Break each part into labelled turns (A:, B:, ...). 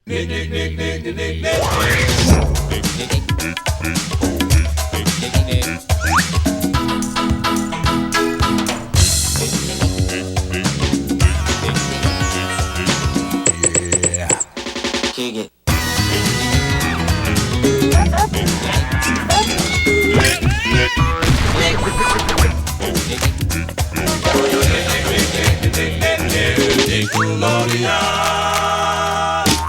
A: Kick it.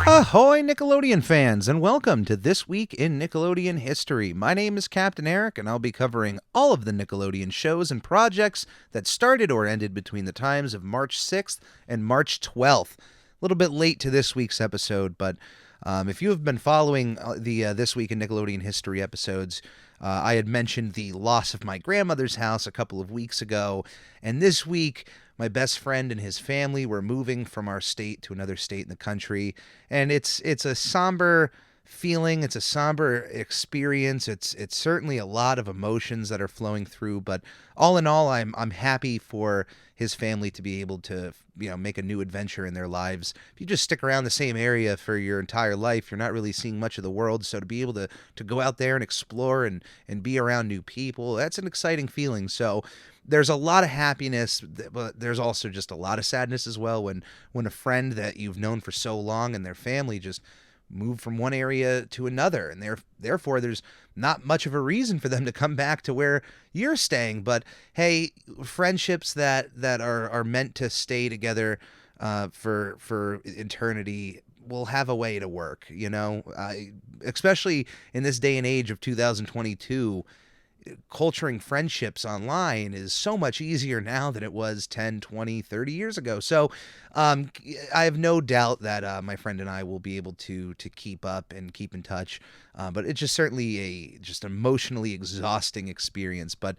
B: Ahoy, Nickelodeon fans, and welcome to This Week in Nickelodeon History. My name is Captain Eric, and I'll be covering all of the Nickelodeon shows and projects that started or ended between the times of March 6th and March 12th. A little bit late to this week's episode, but if you have been following the This Week in Nickelodeon History episodes, I had mentioned the loss of my grandmother's house a couple of weeks ago, and this week my best friend and his family were moving from our state to another state in the country, and it's a somber feeling. It's a somber experience. It's certainly a lot of emotions that are flowing through, but all in all, I'm happy for his family to be able to, make a new adventure in their lives. If you just stick around the same area for your entire life, you're not really seeing much of the world. So to be able to go out there and explore and be around new people, that's an exciting feeling. So there's a lot of happiness, but there's also just a lot of sadness as well when a friend that you've known for so long and their family just move from one area to another, and therefore there's not much of a reason for them to come back to where you're staying. But hey, friendships that are meant to stay together for eternity will have a way to work, especially in this day and age of 2022. Culturing friendships online is so much easier now than it was 10, 20, 30 years ago. So I have no doubt that my friend and I will be able to keep up and keep in touch. But it's just certainly a just emotionally exhausting experience. But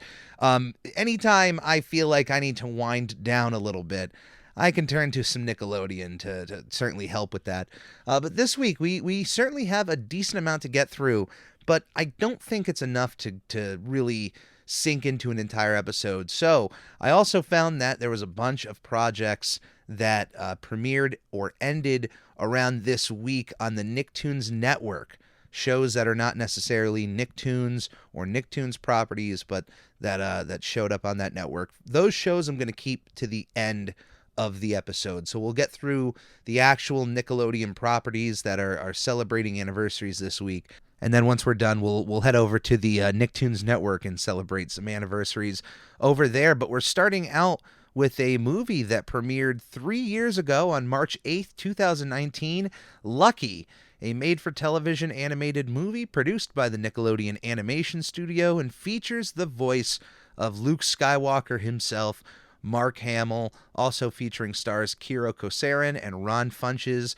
B: anytime I feel like I need to wind down a little bit, I can turn to some Nickelodeon to certainly help with that. But this week, we certainly have a decent amount to get through, but I don't think it's enough to really sink into an entire episode. So I also found that there was a bunch of projects that premiered or ended around this week on the Nicktoons network. Shows that are not necessarily Nicktoons or Nicktoons properties, but that showed up on that network. Those shows I'm going to keep to the end of the episode. So we'll get through the actual Nickelodeon properties that are celebrating anniversaries this week. And then once we're done, we'll head over to the Nicktoons network and celebrate some anniversaries over there. But we're starting out with a movie that premiered 3 years ago on March 8th, 2019, Lucky, a made-for-television animated movie produced by the Nickelodeon Animation Studio and features the voice of Luke Skywalker himself, Mark Hamill, also featuring stars Kiro Kosarin and Ron Funches,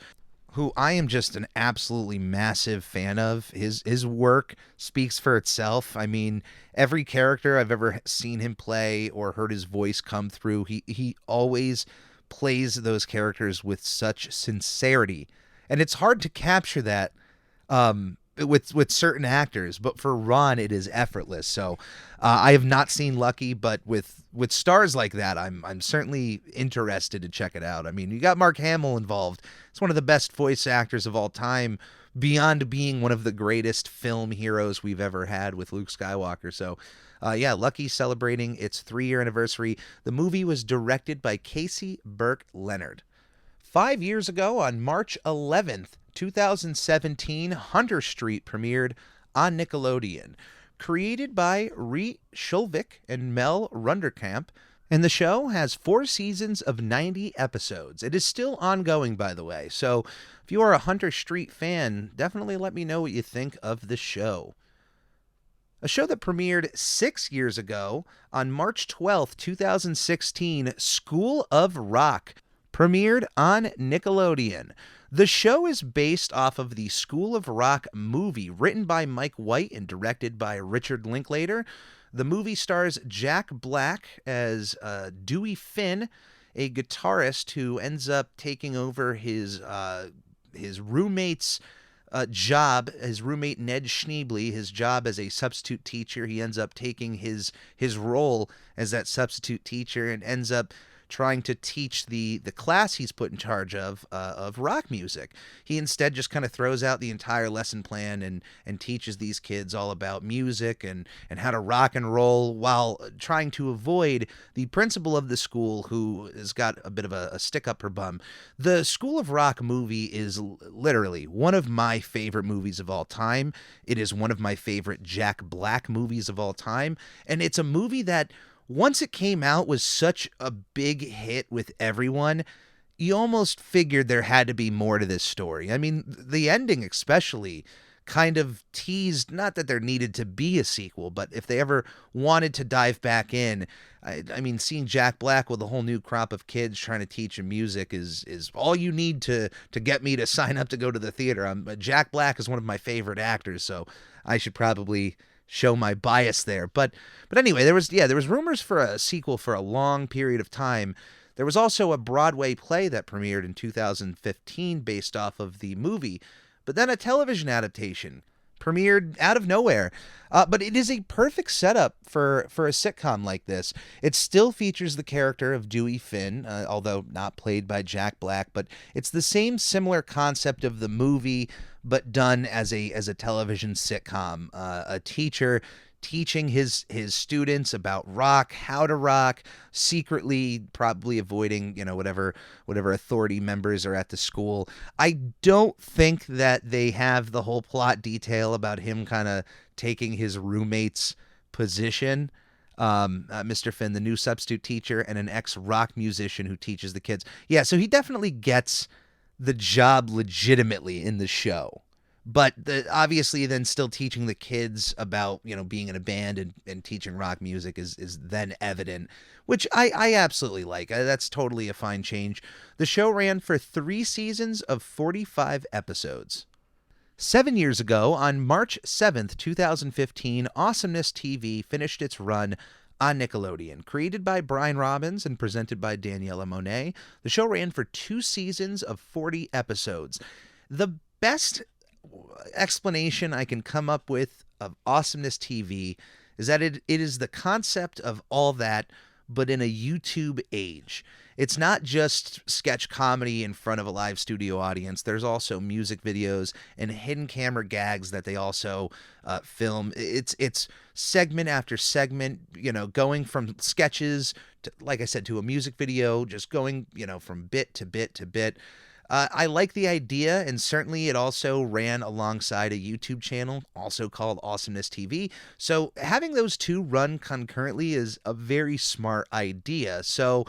B: who I am just an absolutely massive fan of. His work speaks for itself. I mean, every character I've ever seen him play or heard his voice come through, he always plays those characters with such sincerity. And it's hard to capture that with certain actors, but for Ron, it is effortless. So I have not seen Lucky, but with stars like that, I'm certainly interested to check it out. I mean, you got Mark Hamill involved. It's one of the best voice actors of all time, beyond being one of the greatest film heroes we've ever had with Luke Skywalker. So Lucky celebrating its 3-year anniversary. The movie was directed by Casey Burke Leonard. 5 years ago, on March 11th, 2017, Hunter Street premiered on Nickelodeon. Created by Ree Shulvik and Mel Runderkamp, and the show has 4 seasons of 90 episodes. It is still ongoing, by the way, so if you are a Hunter Street fan, definitely let me know what you think of the show. A show that premiered 6 years ago, on March 12th, 2016, School of Rock, premiered on Nickelodeon. The show is based off of the School of Rock movie, written by Mike White and directed by Richard Linklater. The movie stars Jack Black as Dewey Finn, a guitarist who ends up taking over his roommate's job, his roommate Ned Schneebly, his job as a substitute teacher. He ends up taking his role as that substitute teacher and ends up trying to teach the class he's put in charge of rock music. He instead just kind of throws out the entire lesson plan and teaches these kids all about music and how to rock and roll while trying to avoid the principal of the school, who has got a bit of a stick up her bum. The School of Rock movie is literally one of my favorite movies of all time. It is one of my favorite Jack Black movies of all time. And it's a movie that, once it came out, was such a big hit with everyone. You almost figured there had to be more to this story. I mean, the ending especially kind of teased, not that there needed to be a sequel, but if they ever wanted to dive back in, I mean, seeing Jack Black with a whole new crop of kids trying to teach him music is all you need to get me to sign up to go to the theater. Jack Black is one of my favorite actors, so I should probably show my bias there. But anyway, there was rumors for a sequel for a long period of time. There was also a Broadway play that premiered in 2015 based off of the movie, but then a television adaptation premiered out of nowhere. But it is a perfect setup for a sitcom like this. It still features the character of Dewey Finn, although not played by Jack Black, but it's the same similar concept of the movie, but done as a television sitcom. A teacher teaching his students about rock, how to rock, secretly probably avoiding, whatever authority members are at the school. I don't think that they have the whole plot detail about him kind of taking his roommate's position. Mr. Finn, the new substitute teacher and an ex-rock musician who teaches the kids. Yeah, so he definitely gets the job legitimately in the show. But obviously then still teaching the kids about, being in a band and teaching rock music is then evident, which I absolutely like. That's totally a fine change. The show ran for 3 seasons of 45 episodes. 7 years ago, on March 7th, 2015, Awesomeness TV finished its run on Nickelodeon. Created by Brian Robbins and presented by Daniela Monet, the show ran for 2 seasons of 40 episodes. The best explanation I can come up with of Awesomeness TV is that it is the concept of all that, but in a YouTube age. It's not just sketch comedy in front of a live studio audience. There's also music videos and hidden camera gags that they also film. It's segment after segment, going from sketches to, like I said, to a music video, just going, from bit to bit to bit. I like the idea, and certainly it also ran alongside a YouTube channel, also called Awesomeness TV. So having those two run concurrently is a very smart idea. So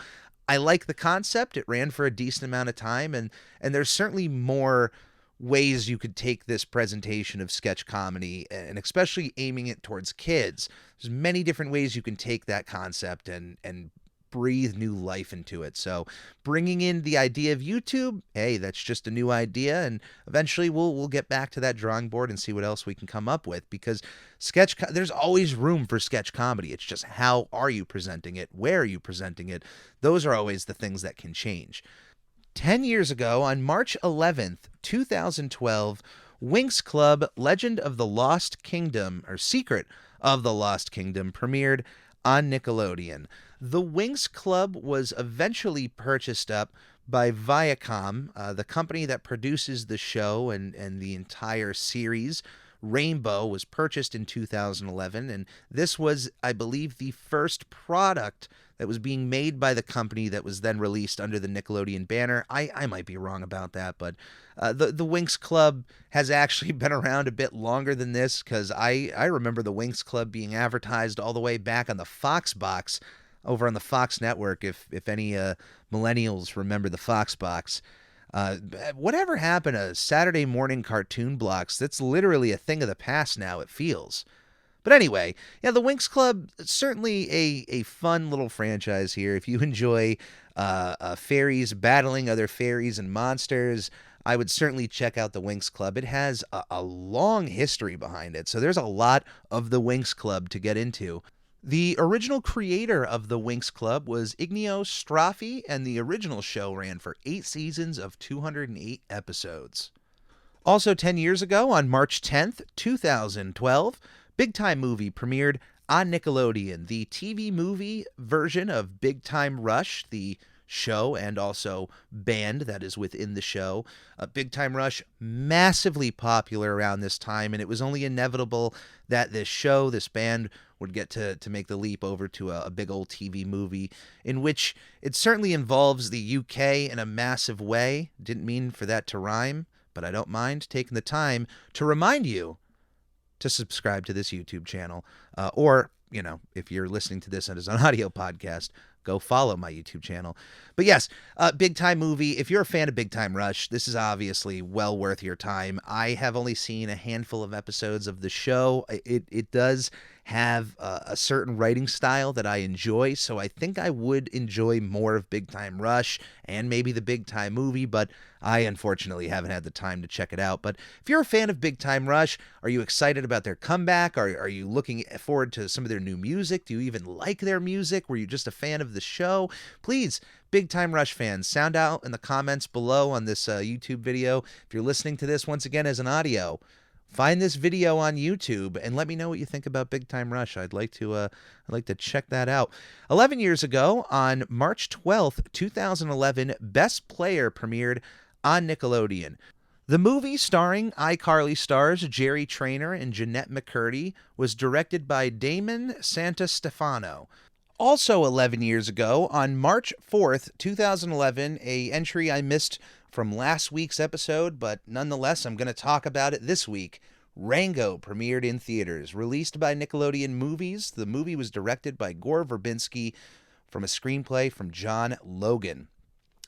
B: I like the concept. It ran for a decent amount of time, and there's certainly more ways you could take this presentation of sketch comedy, and especially aiming it towards kids. There's many different ways you can take that concept and breathe new life into it. So bringing in the idea of YouTube, hey, that's just a new idea, and eventually we'll get back to that drawing board and see what else we can come up with, because there's always room for sketch comedy. It's just, how are you presenting it? Where are you presenting it? Those are always the things that can change. 10 years ago, on March 11th, 2012, Winx Club Legend of the Lost Kingdom, or Secret of the Lost Kingdom, premiered on Nickelodeon. The Winx Club was eventually purchased up by Viacom, the company that produces the show and the entire series. Rainbow was purchased in 2011, and this was, I believe, the first product that was being made by the company that was then released under the Nickelodeon banner. I might be wrong about that, but the Winx Club has actually been around a bit longer than this, because I remember the Winx Club being advertised all the way back on the Fox box over on the Fox network, if any millennials remember the Fox box. Whatever happened to Saturday morning cartoon blocks? That's literally a thing of the past now, it feels. But anyway, yeah, the Winx Club, certainly a fun little franchise here. If you enjoy fairies battling other fairies and monsters, I would certainly check out the Winx Club. It has a long history behind it, so there's a lot of the Winx Club to get into. The original creator of the Winx Club was Ignio Straffi, and the original show ran for 8 seasons of 208 episodes. Also 10 years ago, on March 10th, 2012, Big Time Movie premiered on Nickelodeon, the TV movie version of Big Time Rush, the show and also band that is within the show. Big Time Rush, massively popular around this time, and it was only inevitable that this show, this band, would get to make the leap over to a big old TV movie, in which it certainly involves the UK in a massive way. Didn't mean for that to rhyme, but I don't mind taking the time to remind you to subscribe to this YouTube channel, or, if you're listening to this as an audio podcast, go follow my YouTube channel. But yes, Big Time movie. If you're a fan of Big Time Rush, this is obviously well worth your time. I have only seen a handful of episodes of the show. It does have a certain writing style that I enjoy, so I think I would enjoy more of Big Time Rush and maybe the Big Time movie, but I unfortunately haven't had the time to check it out. But if you're a fan of Big Time Rush, are you excited about their comeback? Are you looking forward to some of their new music? Do you even like their music? Were you just a fan of the show? Please, Big Time Rush fans, sound out in the comments below on this YouTube video. If you're listening to this once again as an audio, find this video on YouTube and let me know what you think about Big Time Rush. I'd like to check that out. 11 years ago, on March 12th, 2011, Best Player premiered on Nickelodeon. The movie, starring iCarly stars Jerry Trainer and Jeanette McCurdy, was directed by Damon Santastefano. Also 11 years ago, on March 4th, 2011, a entry I missed from last week's episode, but nonetheless, I'm going to talk about it this week. Rango premiered in theaters. Released by Nickelodeon Movies, the movie was directed by Gore Verbinski from a screenplay from John Logan.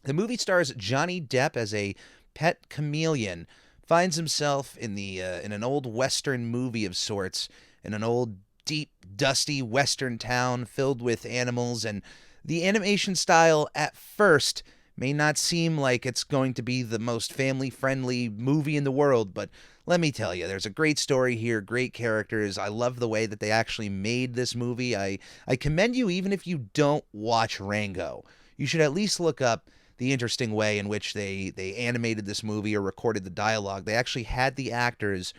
B: The movie stars Johnny Depp as a pet chameleon, finds himself in an old Western movie of sorts, in an old, deep, dusty Western town filled with animals, and the animation style at first may not seem like it's going to be the most family-friendly movie in the world, but let me tell you, there's a great story here, great characters. I love the way that they actually made this movie. I commend you even if you don't watch Rango. You should at least look up the interesting way in which they animated this movie or recorded the dialogue. They actually had the actors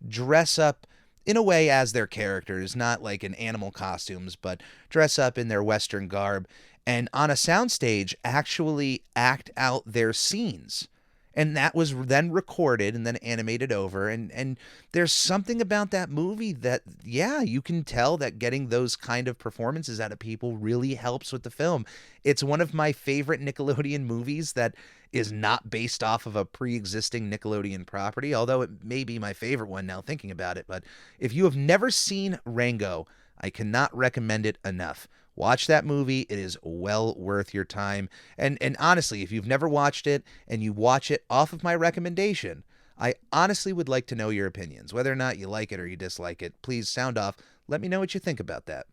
B: dress up in a way as their characters, not like in animal costumes, but dress up in their Western garb, and on a soundstage actually act out their scenes. And that was then recorded and then animated over. And there's something about that movie that, yeah, you can tell that getting those kind of performances out of people really helps with the film. It's one of my favorite Nickelodeon movies that is not based off of a pre-existing Nickelodeon property, although it may be my favorite one now thinking about it. But if you have never seen Rango, I cannot recommend it enough. Watch that movie. It is well worth your time. And honestly, if you've never watched it and you watch it off of my recommendation, I honestly would like to know your opinions. Whether or not you like it or you dislike it, please sound off. Let me know what you think about that.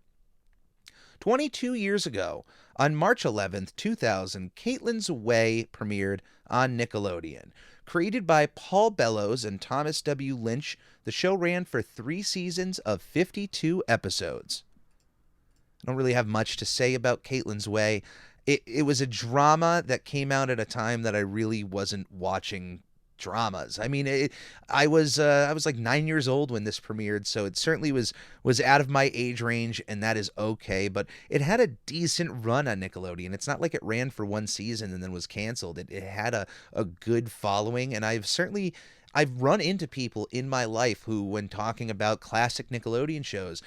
B: 22 years ago, on March 11th, 2000, Caitlin's Way premiered on Nickelodeon. Created by Paul Bellows and Thomas W. Lynch, the show ran for 3 seasons of 52 episodes. I don't really have much to say about Caitlin's Way. It was a drama that came out at a time that I really wasn't watching dramas. I mean, I was like 9 years old when this premiered, so it certainly was out of my age range, and that is okay. But it had a decent run on Nickelodeon. It's not like it ran for 1 season and then was canceled. It had a good following, and I've run into people in my life who, when talking about classic Nickelodeon shows,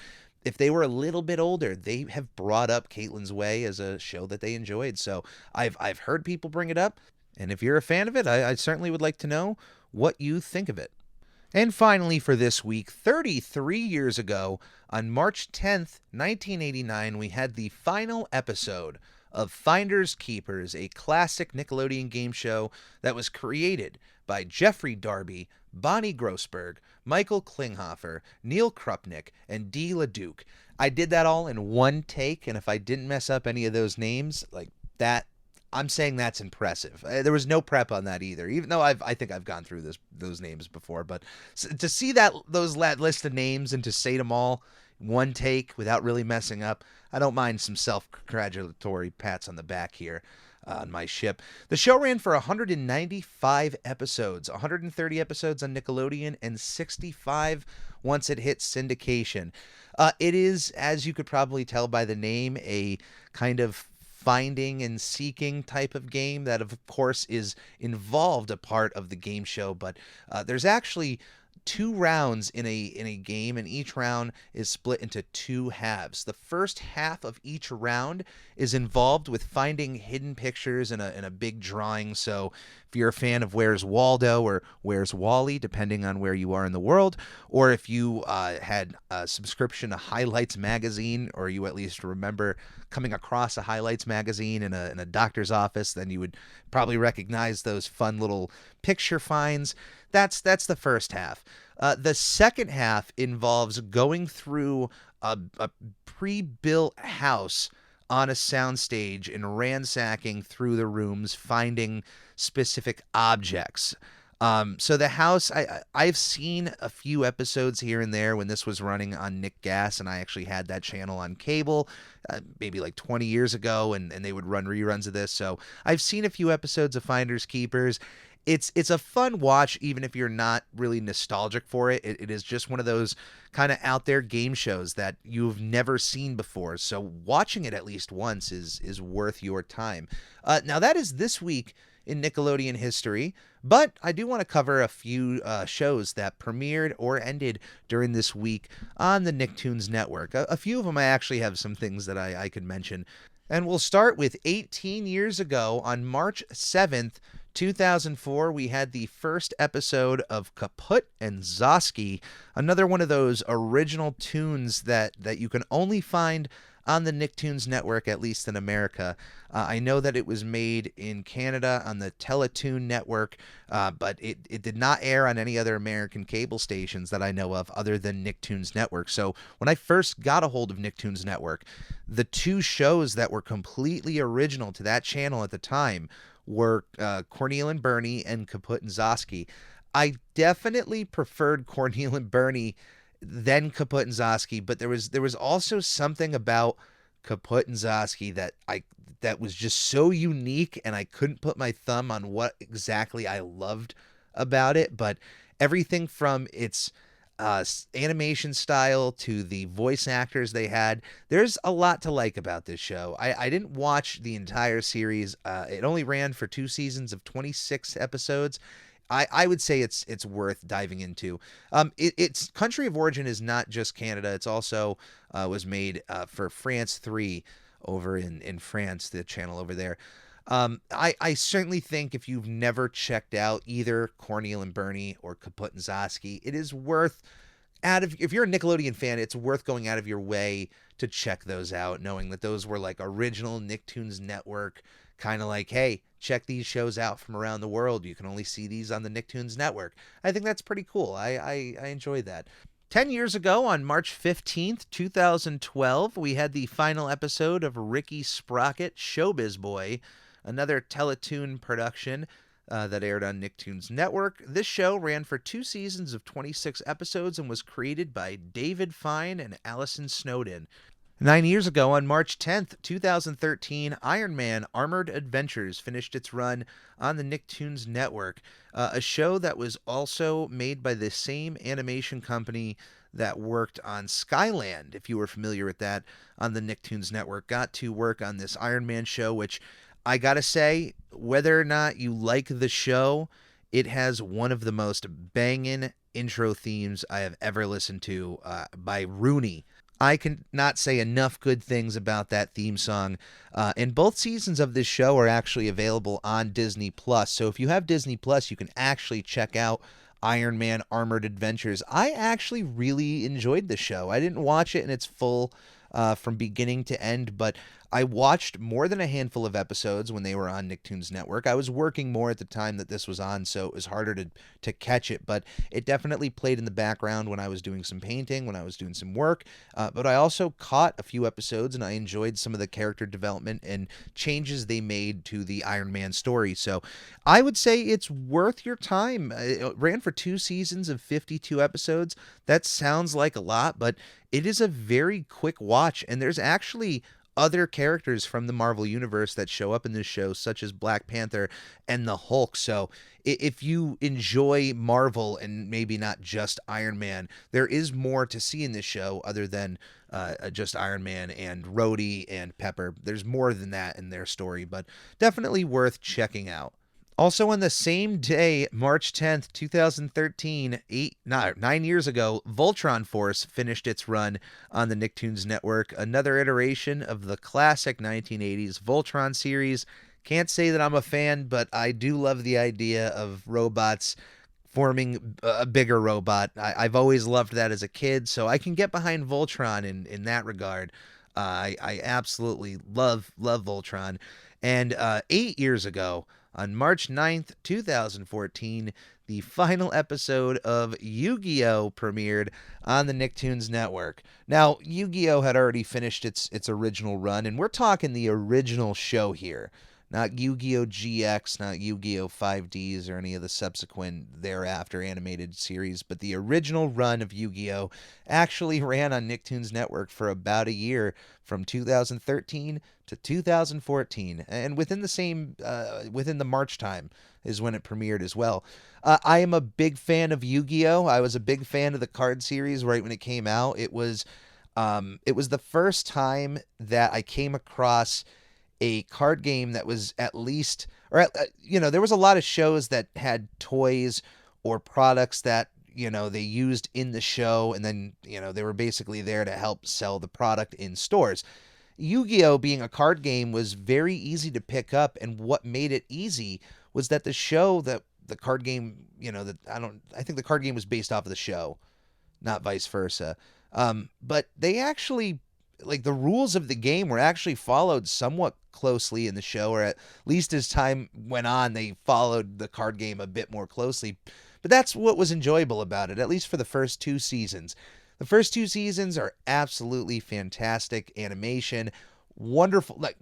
B: if they were a little bit older, they have brought up Caitlin's Way as a show that they enjoyed. So I've heard people bring it up, and if you're a fan of it, I certainly would like to know what you think of it. And finally for this week, 33 years ago, on March 10th, 1989, we had the final episode of Finders Keepers, a classic Nickelodeon game show that was created by Jeffrey Darby, Bonnie Grossberg, Michael Klinghoffer, Neil Krupnick, and Dee LaDuke. I did that all in one take, and if I didn't mess up any of those names, like that, I'm saying that's impressive. There was no prep on that either, even though I think I've gone through those names before. But to see that list of names and to say them all one take without really messing up, I don't mind some self-congratulatory pats on the back here. on my ship. The show ran for 195 episodes, 130 episodes on Nickelodeon, and 65 once it hit syndication. It is, as you could probably tell by the name, a kind of finding and seeking type of game that, of course, is involved a part of the game show, but there's actually two rounds in a game, and each round is split into two halves. The first half of each round is involved with finding hidden pictures in a big drawing. So if you're a fan of Where's Waldo or Where's Wally, depending on where you are in the world, or if you had a subscription to Highlights magazine, or you at least remember coming across a Highlights magazine in a doctor's office, then you would probably recognize those fun little picture finds. That's the first half. The second half involves going through a pre-built house on a soundstage and ransacking through the rooms, finding specific objects. So the house, I've seen a few episodes here and there when this was running on Nick Gas, and I actually had that channel on cable maybe like 20 years ago, and they would run reruns of this. So I've seen a few episodes of Finders Keepers. It's a fun watch, even if you're not really nostalgic for it. It is just one of those kind of out there game shows that you've never seen before. So watching it at least once is worth your time. Now that is this week in Nickelodeon history, but I do want to cover a few shows that premiered or ended during this week on the Nicktoons network. A few of them I actually have some things that I could mention. And we'll start with 18 years ago on March 7th, 2004, we had the first episode of Kaput and Zosky, another one of those original tunes that you can only find on the Nicktoons network, at least in America. I know that it was made in Canada on the Teletoon network, but it did not air on any other American cable stations that I know of other than Nicktoons network. So when I first got a hold of Nicktoons network, the two shows that were completely original to that channel at the time were Cornel and Bernie and Kaput and Zosky. I definitely preferred Cornel and Bernie than Kaput and Zosky, but there was also something about Kaput and Zosky that was just so unique, and I couldn't put my thumb on what exactly I loved about it. But everything from its animation style to the voice actors they had, there's a lot to like about this show. I didn't watch the entire series. It only ran for 2 seasons of 26 episodes. I would say it's worth diving into. Its country of origin is not just Canada. It's also was made for France 3 over in France, the channel over there. I certainly think if you've never checked out either Cornel and Bernie or Kaput and Zosky, it is worth if you're a Nickelodeon fan, it's worth going out of your way to check those out, knowing that those were like original Nicktoons network, kind of like, hey, check these shows out from around the world. You can only see these on the Nicktoons network. I think that's pretty cool. I enjoyed that. 10 years ago, on March 15th, 2012, we had the final episode of Ricky Sprocket, Showbiz Boy, another Teletoon production that aired on Nicktoons Network. This show ran for 2 seasons of 26 episodes and was created by David Fine and Allison Snowden. 9 years ago, on March 10th, 2013, Iron Man Armored Adventures finished its run on the Nicktoons Network, a show that was also made by the same animation company that worked on Skyland, if you were familiar with that, on the Nicktoons Network. Got to work on this Iron Man show, which I gotta say, whether or not you like the show, it has one of the most banging intro themes I have ever listened to by Rooney. I can not say enough good things about that theme song. And both seasons of this show are actually available on Disney Plus. So if you have Disney Plus, you can actually check out Iron Man Armored Adventures. I actually really enjoyed the show. I didn't watch it in its full from beginning to end, but I watched more than a handful of episodes when they were on Nicktoons Network. I was working more at the time that this was on, so it was harder to catch it, but it definitely played in the background when I was doing some painting, when I was doing some work, but I also caught a few episodes, and I enjoyed some of the character development and changes they made to the Iron Man story, so I would say it's worth your time. It ran for 2 seasons of 52 episodes. That sounds like a lot, but it is a very quick watch, and there's actually other characters from the Marvel Universe that show up in this show, such as Black Panther and the Hulk. So if you enjoy Marvel and maybe not just Iron Man, there is more to see in this show other than just Iron Man and Rhodey and Pepper. There's more than that in their story, but definitely worth checking out. Also on the same day, March 10th, 2013, 9 years ago, Voltron Force finished its run on the Nicktoons network, another iteration of the classic 1980s Voltron series. Can't say that I'm a fan, but I do love the idea of robots forming a bigger robot. I've always loved that as a kid, so I can get behind Voltron in that regard. I absolutely love Voltron. And 8 years ago, on March 9th, 2014, the final episode of Yu-Gi-Oh! Premiered on the Nicktoons network. Now, Yu-Gi-Oh! Had already finished its original run, and we're talking the original show here. Not Yu-Gi-Oh! GX, not Yu-Gi-Oh! 5Ds, or any of the subsequent thereafter animated series, but the original run of Yu-Gi-Oh! Actually ran on Nicktoons Network for about a year, from 2013 to 2014, and within the March time is when it premiered as well. I am a big fan of Yu-Gi-Oh! I was a big fan of the card series right when it came out. It was the first time that I came across a card game that was at least, there was a lot of shows that had toys or products that, they used in the show, and then, they were basically there to help sell the product in stores. Yu-Gi-Oh! Being a card game was very easy to pick up, and what made it easy was that the show, that the card game, I think the card game was based off of the show, not vice versa. But they actually, the rules of the game were actually followed somewhat closely in the show, or at least as time went on, they followed the card game a bit more closely. But that's what was enjoyable about it, at least for the first 2 seasons. The first 2 seasons are absolutely fantastic animation, wonderful. I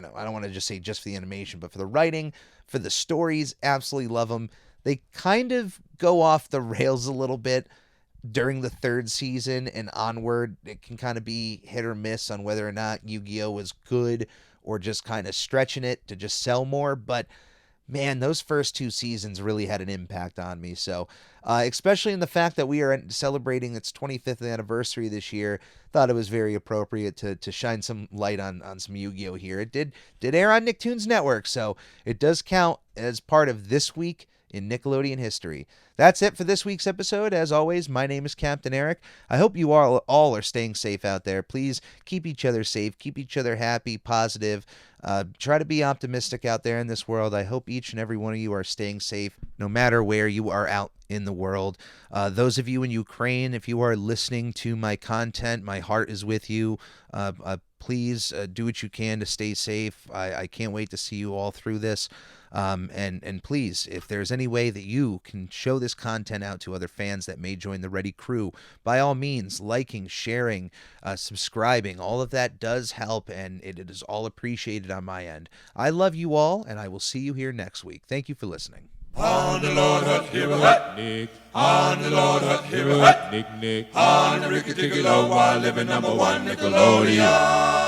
B: don't want to just say just for the animation, but for the writing, for the stories, absolutely love them. They kind of go off the rails a little bit during the 3rd season and onward. It can kind of be hit or miss on whether or not Yu-Gi-Oh! Was good or just kind of stretching it to just sell more. But man, those first 2 seasons really had an impact on me. So, especially in the fact that we are celebrating its 25th anniversary this year, thought it was very appropriate to shine some light on some Yu-Gi-Oh! Here. It did air on Nicktoons Network, so it does count as part of this week in Nickelodeon history. That's it for this week's episode. As always, my name is Captain Eric. I hope you all are staying safe out there. Please keep each other safe, keep each other happy, positive. Try to be optimistic out there in this world. I hope each and every one of you are staying safe, no matter where you are out in the world. Those of you in Ukraine, if you are listening to my content, my heart is with you. Please do what you can to stay safe. I can't wait to see you all through this. And please, if there's any way that you can show this content out to other fans that may join the Ready Crew, by all means, liking, sharing, subscribing, all of that does help, and it is all appreciated on my end. I love you all, and I will see you here next week. Thank you for listening.
A: On the Lord, here we Nick. On the Lord, here we Nick. On the Ricky Ticky Low, while living #1 Nickelodeon.